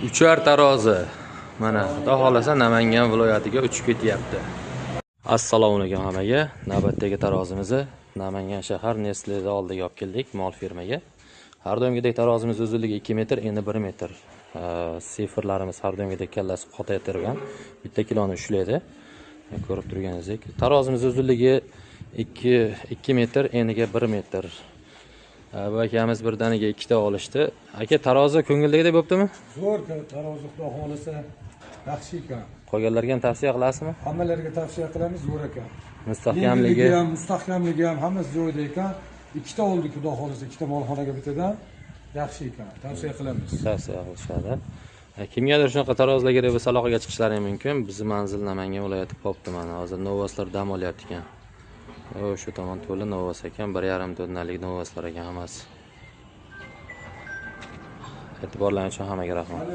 Uchar tarozi. Mana xudo xolasa Namangan viloyatiga uchib ketyapti. Assalomu alaykum hammaga. Navbatdagi tarozimizni Namangan shahar Nestleda oldiga olib keldik, mol firmaga. Har doimgidek tarozimiz uzunligi 2 metr, endi 1 metr. Sifrlarimiz har doimgidek kallasi qotaytirgan. 1 kiloni ushlaydi. Ko'rib turganingizdek, tarozimiz uzunligi 2 metr, eniga 1 metr. Bu akamiz birdaniga ikkita olishdi. Aka, tarozi ko'ngildagidek bo'ptimi? Zo'r tarozi, xudo xolasa yaxshi ekan. Qolganlarga ham tavsiya qilasizmi? Hammalarga tavsiya qilamiz, zo'r ekan. Mustahkamligi ham hammasi joyida ekan. Ikkita oldi, xudo xolasa, ikkita molxonaga bitadan yaxshi ekan. Tavsiya qilamiz. Tavsiya qilishadi. Kimgadir shunaqa tarozlar kerak bo'lsa aloqaga chiqishlari mumkin. Bizning manzil Namangan viloyati Popdi mana. Hozir novoslar dam olyapti ekan. Shu tomon to'la novos ekan, 1,5 tonnalik novoslar ekan hammasi. E'tiborlaringiz uchun hammaga rahmat.